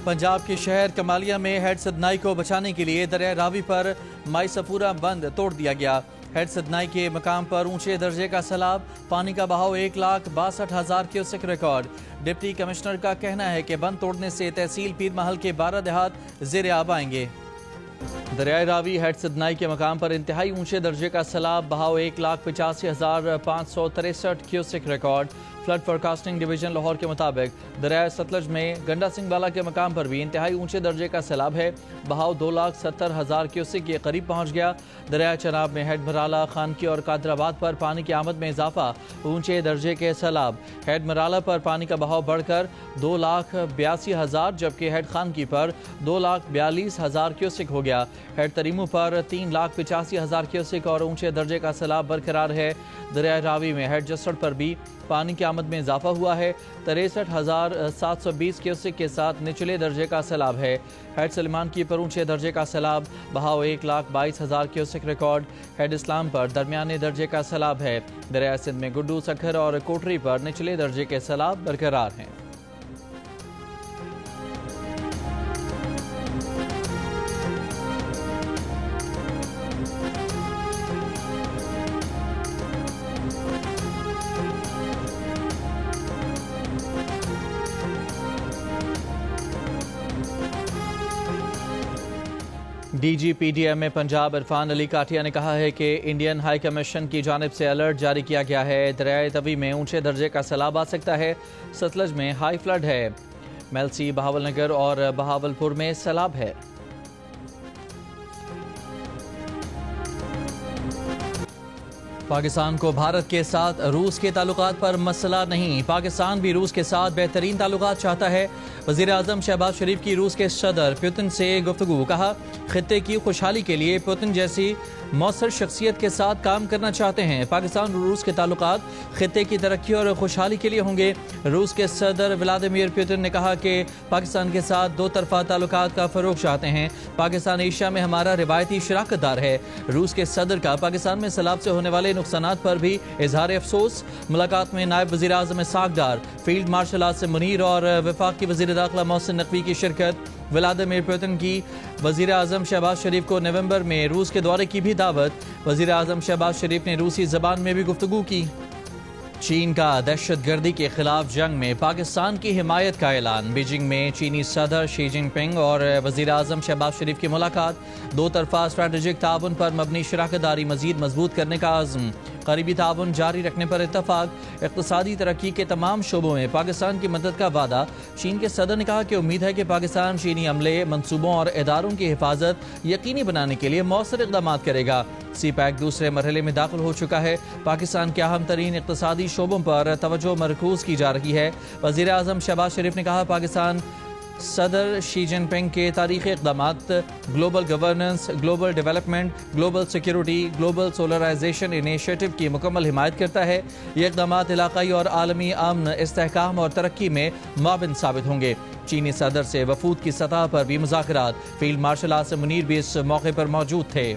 پنجاب کے شہر کمالیہ میں ہیڈ سدنائی کو بچانے کے لیے دریائے راوی پر مائی سفورہ بند توڑ دیا گیا۔ ہیڈ سدنائی کے مقام پر اونچے درجے کا سیلاب، پانی کا بہاؤ 1,62,000 کیوسک ریکارڈ۔ ڈپٹی کمشنر کا کہنا ہے کہ بند توڑنے سے تحصیل پیر محل کے 12 دیہات زیر آب آئیں گے۔ دریائے راوی ہیڈ سدنائی کے مقام پر انتہائی اونچے درجے کا سیلاب، بہاؤ 1,85,563 cusec record. Flood forecasting division Lahore کے مطابق دریائے ستلج میں گنڈا سنگھ بالا کے مقام پر بھی انتہائی اونچے درجے کا سیلاب ہے، بہاؤ 2,70,000 کیوسک کے قریب پہنچ گیا۔ دریائے چناب میں ہیڈ مرالہ، خانکی اور قادر آباد پر پانی کی آمد میں اضافہ، اونچے درجے کے سیلاب۔ ہیڈ مرالہ پر پانی کا بہاؤ بڑھ کر 2,82,000 جبکہ ہیڈ خانکی پر 2,42,000 کیوسک ہو گیا۔ ہیڈ تریمو پر 3,85,000 کیوسک اور اونچے درجے کا سیلاب برقرار ہے۔ دریائے راوی میں ہیڈ جسڑ پر بھی پانی کی آمد میں اضافہ ہوا ہے، 63,720 کیوسک کے ساتھ نچلے درجے کا سیلاب ہے۔ ہیڈ سلیمان کی پر اونچے درجے کا سیلاب، بہاؤ 1,22,000 کیوسک ریکارڈ۔ ہیڈ اسلام پر درمیانے درجے کا سیلاب ہے۔ دریائے سندھ میں گڈو، سکھر اور کوٹری پر نچلے درجے کے سیلاب برقرار ہیں۔ D G P D M میں پنجاب عرفان علی کاٹیا نے کہا ہے کہ انڈین ہائی کمیشن کی جانب سے الرٹ جاری کیا گیا ہے۔ دریائے توی میں اونچے درجے کا سیلاب آ سکتا ہے، ستلج میں ہائی فلڈ ہے، میلسی، بہاول نگر اور بہاول پور میں سیلاب ہے۔ پاکستان کو بھارت کے ساتھ روس کے تعلقات پر مسئلہ نہیں، پاکستان بھی روس کے ساتھ بہترین تعلقات چاہتا ہے۔ وزیر اعظم شہباز شریف کی روس کے صدر پوتن سے گفتگو، کہا خطے کی خوشحالی کے لیے پوتن جیسی مؤثر شخصیت کے ساتھ کام کرنا چاہتے ہیں۔ پاکستان اور روس کے تعلقات خطے کی ترقی اور خوشحالی کے لیے ہوں گے۔ روس کے صدر ولادیمیر پوتن نے کہا کہ پاکستان کے ساتھ دو طرفہ تعلقات کا فروغ چاہتے ہیں۔ پاکستان ایشیا میں ہمارا روایتی شراکت دار ہے۔ روس کے صدر کا پاکستان میں سیلاب سے ہونے والے نقصانات پر بھی اظہار افسوس۔ ملاقات میں نائب وزیر اعظم اسحاق ڈار، فیلڈ مارشل آصم منیر اور وفاق کی وزیر داخلہ محسن نقوی کی شرکت۔ ولادیمیر پوتن کی وزیر اعظم شہباز شریف کو نومبر میں روس کے دورے کی بھی دعوت۔ وزیر اعظم شہباز شریف نے روسی زبان میں بھی گفتگو کی۔ چین کا دہشت گردی کے خلاف جنگ میں پاکستان کی حمایت کا اعلان۔ بیجنگ میں چینی صدر شی جن پنگ اور وزیر اعظم شہباز شریف کی ملاقات، دو طرفہ اسٹریٹجک تعاون پر مبنی شراکت داری مزید مضبوط کرنے کا عزم، قریبی تعاون جاری رکھنے پر اتفاق، اقتصادی ترقی کے تمام شعبوں میں پاکستان کی مدد کا وعدہ۔ چین کے صدر نے کہا کہ امید ہے کہ پاکستان چینی عملے، منصوبوں اور اداروں کی حفاظت یقینی بنانے کے لیے مؤثر اقدامات کرے گا۔ سی پیک دوسرے مرحلے میں داخل ہو چکا ہے۔ پاکستان کے اہم ترین اقتصادی شعبوں پر توجہ مرکوز کی جا رہی ہے۔ وزیر اعظم شہباز شریف نے کہا پاکستان صدر شی جن پنگ کے تاریخی اقدامات، global governance, global development, global security, global solarisation initiative کی مکمل حمایت کرتا ہے۔ یہ اقدامات علاقائی اور عالمی امن، استحکام اور ترقی میں معاون ثابت ہوں گے۔ چینی صدر سے وفود کی سطح پر بھی مذاکرات۔ فیلڈ مارشل آصم منیر بھی اس موقع پر موجود تھے۔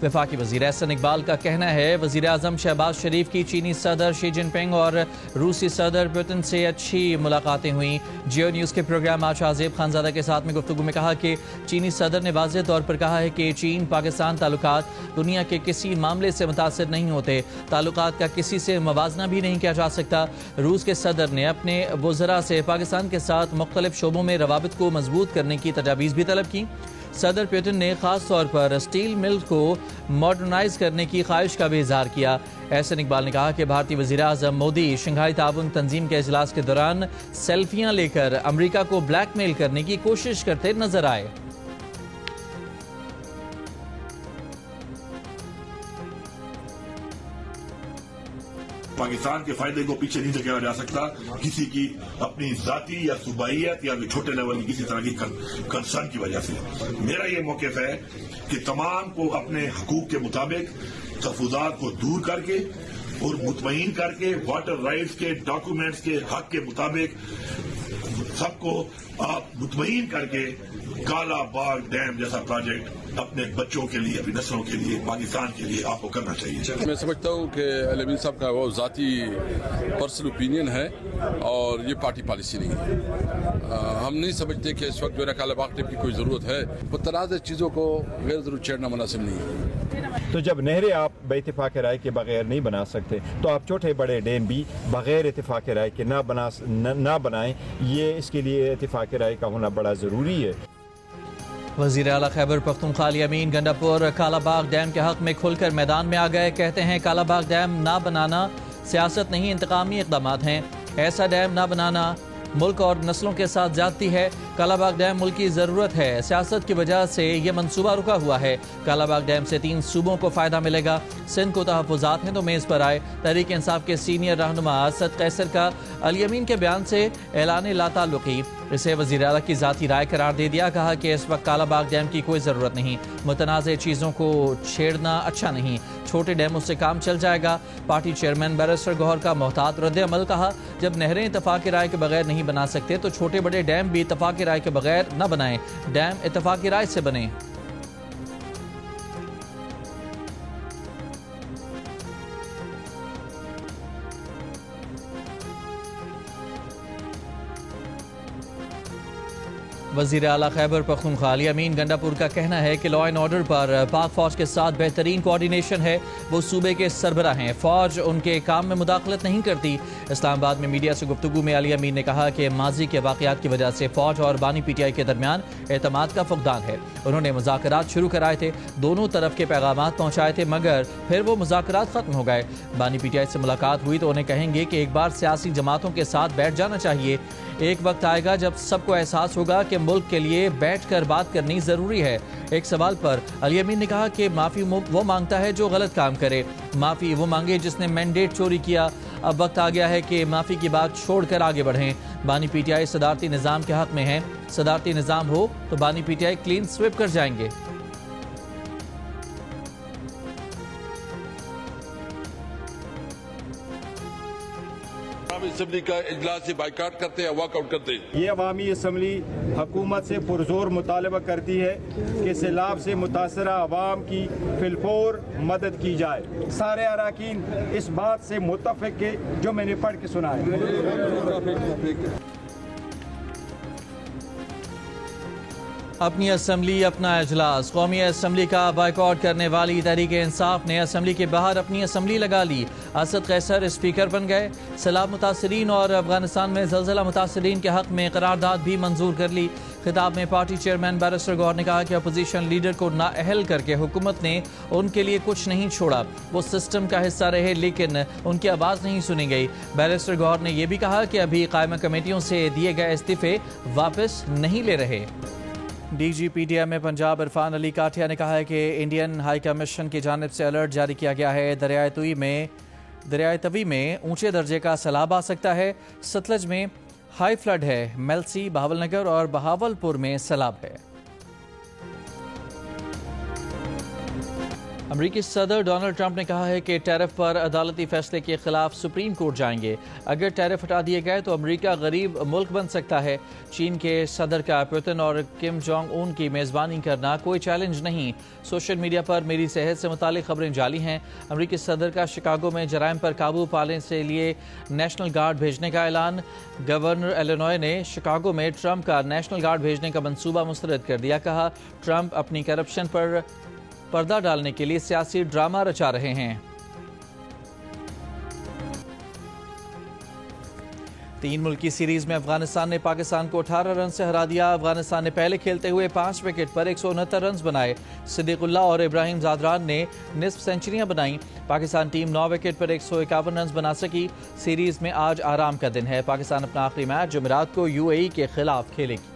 وفاقی وزیر احسن اقبال کا کہنا ہے وزیر اعظم شہباز شریف کی چینی صدر شی جن پنگ اور روسی صدر پوتن سے اچھی ملاقاتیں ہوئیں۔ جیو نیوز کے پروگرام آج عازب خانزادہ کے ساتھ میں گفتگو میں کہا کہ چینی صدر نے واضح طور پر کہا ہے کہ چین پاکستان تعلقات دنیا کے کسی معاملے سے متاثر نہیں ہوتے، تعلقات کا کسی سے موازنہ بھی نہیں کیا جا سکتا۔ روس کے صدر نے اپنے وزراء سے پاکستان کے ساتھ مختلف شعبوں میں روابط کو مضبوط کرنے کی تجاویز بھی طلب کی۔ صدر پوتن نے خاص طور پر اسٹیل مل کو ماڈرنائز کرنے کی خواہش کا بھی اظہار کیا۔ احسن اقبال نے کہا کہ بھارتی وزیر اعظم مودی شنگھائی تعاون تنظیم کے اجلاس کے دوران سیلفیاں لے کر امریکہ کو بلیک میل کرنے کی کوشش کرتے نظر آئے۔ پاکستان کے فائدے کو پیچھے نہیں دھکیلا جا سکتا، کسی کی اپنی ذاتی یا صوبائیت یا چھوٹے لیول کی کسی طرح کی کنسرن کی وجہ سے۔ میرا یہ موقف ہے کہ تمام کو اپنے حقوق کے مطابق تحفظات کو دور کر کے اور مطمئن کر کے واٹر رائٹس کے ڈاکومنٹس کے حق کے مطابق سب کو آپ مطمئن کر کے काला बाग डैम जैसा प्रोजेक्ट अपने बच्चों के लिए, अपनी नस्लों के लिए, पाकिस्तान के लिए आपको करना चाहिए। मैं समझता हूँ कि अल-अमीन साहब का वो ज़ाती पर्सनल ओपिनियन है और ये पार्टी पॉलिसी नहीं है। हम नहीं समझते कि इस वक्त जो है काला बाग डैम की कोई ज़रूरत है। मुतनाज़ चीज़ों को गैर ज़रूरी छेड़ना मुनासिब नहीं है। तो जब नहरें आप बेइत्तेफाक राय के बगैर नहीं बना सकते तो आप छोटे बड़े डैम भी बगैर इत्तेफाक राय के ना बनाएं। ये इसके लिए इत्तेफाक राय का होना बड़ा ज़रूरी है। वज़ीर आला खैबर पख्तूनख्वा अली अमीन गंडापुर काला बाग डैम के हक में खुलकर मैदान में आ गए। कहते हैं काला बाग डैम ना बनाना सियासत नहीं, इंतकामी इक़दामात हैं। ऐसा डैम ना बनाना मुल्क और नस्लों के साथ ज्यादती है। काला बाग डैम मुल्क की ज़रूरत है, सियासत की वजह से ये मंसूबा रुका हुआ है। काला बाग डैम से 3 सूबों को फ़ायदा मिलेगा। सिंध को तहफ़्फ़ुज़ात हैं तो मेज़ पर आए। तहरीक इंसाफ के सीनियर रहनुमा असद कैसर का अली अमीन के बयान से ऐलान लाताल्लुक़ी, इसे वज़ीर आला की ज़ाती राय करार दे दिया। कहा कि इस वक्त काला बाग डैम की कोई ज़रूरत नहीं, मुतनाज़ चीज़ों को छेड़ना अच्छा नहीं, छोटे डैमों से काम चल जाएगा। पार्टी चेयरमैन बैरिस्टर गौहर का मोहतात रद्द-ए-अमल। कहा जब नहरें इत्तफ़ाक़ राय के बगैर नहीं बना सकते तो छोटे बड़े डैम भी इत्तफ़ाक़ राय के बगैर न बनाएं, डैम इत्तफ़ाक़ राय से बने। वज़ीर आला खैबर पख्तूनख्वा अली अमीन गंडापुर का कहना है कि लॉ एंड ऑर्डर पर पाक फौज के साथ बेहतरीन कोऑर्डिनेशन है। वो सूबे के सरबराह हैं, फौज उनके काम में मुदाखलत नहीं करती। इस्लामाबाद में मीडिया से गुफ्तगू में अली अमीन ने कहा कि माजी के वाक़यात की वजह से फौज और बानी पीटीआई के दरमियान एतमाद का फुक़दान है। उन्होंने मुज़ाकरात शुरू कराए थे, दोनों तरफ के पैगामात पहुँचाए थे, मगर फिर वो मुज़ाकरात ख़त्म हो गए। बानी पीटीआई से मुलाकात हुई तो उन्हें कहेंगे कि एक बार सियासी जमातों के साथ बैठ जाना चाहिए। एक वक्त आएगा जब सबको एहसास होगा कि मुल्क के लिए बैठकर बात करनी जरूरी है। एक सवाल पर अली अमीन ने कहा कि माफी वो मांगता है जो गलत काम करे, माफी वो मांगे जिसने मैंडेट चोरी किया। अब वक्त आ गया है कि माफी की बात छोड़कर आगे बढ़ें। बानी पीटीआई सदारती निज़ाम के हक में है, सदारती निज़ाम हो तो बानी पीटीआई क्लीन स्वीप कर जाएंगे। असम्बली का इजलास से बाइकाट करते हैं, वॉकआउट करते हैं। ये अवामी असम्बली हुकूमत से पुरजोर मुतालबा करती है कि सैलाब से मुतासरा अवाम की फिलफौर मदद की जाए। सारे अराकीन इस बात से मुत्तफ़िक है जो मैंने पढ़ के सुना है। अपनी असम्बली अपना इजलास, कौमी असम्बली का बाइकआउट करने वाली तहरीक इंसाफ ने असम्बली के बाहर अपनी असम्बली लगा ली। असद कैसर स्पीकर बन गए। सैलाब मुतासरीन और अफगानिस्तान में ज़लज़ला मुतासरीन के हक में करारदाद भी मंजूर कर ली। खिताब में पार्टी चेयरमैन बैरिस्टर गौहर ने कहा कि अपोजिशन लीडर को नाअहल करके हुकूमत ने उनके लिए कुछ नहीं छोड़ा। वो सिस्टम का हिस्सा रहे लेकिन उनकी आवाज़ नहीं सुनी गई। बैरिस्टर गौहर ने यह भी कहा कि अभी कायमा कमेटियों से दिए गए इस्तीफे वापस नहीं ले रहे। DGPTM में पंजाब इरफान अली काठिया ने कहा है कि इंडियन हाई कमीशन की जानिब से अलर्ट जारी किया गया है। दरियाए तवी में ऊंचे दर्जे का सैलाब आ सकता है। सतलज में हाई फ्लड है। मेलसी, बहावलनगर और बहावलपुर में सैलाब है। अमरीकी सदर डोनाल्ड ट्रंप ने कहा है कि टैरिफ पर अदालती फैसले के खिलाफ सुप्रीम कोर्ट जाएंगे। अगर टैरिफ हटा दिए गए तो अमरीका गरीब मुल्क बन सकता है। चीन के सदर का पुतिन और किम जोंग उन की मेज़बानी करना कोई चैलेंज नहीं। सोशल मीडिया पर मेरी सेहत से मुतालिक खबरें जाली हैं। अमरीकी सदर का शिकागो में जराइम पर काबू पाने के लिए नेशनल गार्ड भेजने का ऐलान। गवर्नर इलिनॉय ने शिकागो में ट्रंप का नेशनल गार्ड भेजने का मंसूबा मुस्तरद कर दिया। कहा ट्रंप अपनी करप्शन पर पर्दा डालने के लिए सियासी ड्रामा रचा रहे हैं। 3 मुल्की सीरीज में अफगानिस्तान ने पाकिस्तान को 18 रन से हरा दिया। अफगानिस्तान ने पहले खेलते हुए 5 विकेट पर 169 रन बनाए। सिद्दीकुल्लाह और इब्राहिम ज़ादरान ने निस्फ सेंचुरियां बनाई। पाकिस्तान टीम 9 विकेट पर 151 रन बना सकी। सीरीज में आज आराम का दिन है। पाकिस्तान अपना आखिरी मैच जुमेरात को UAE के खिलाफ खेलेगी।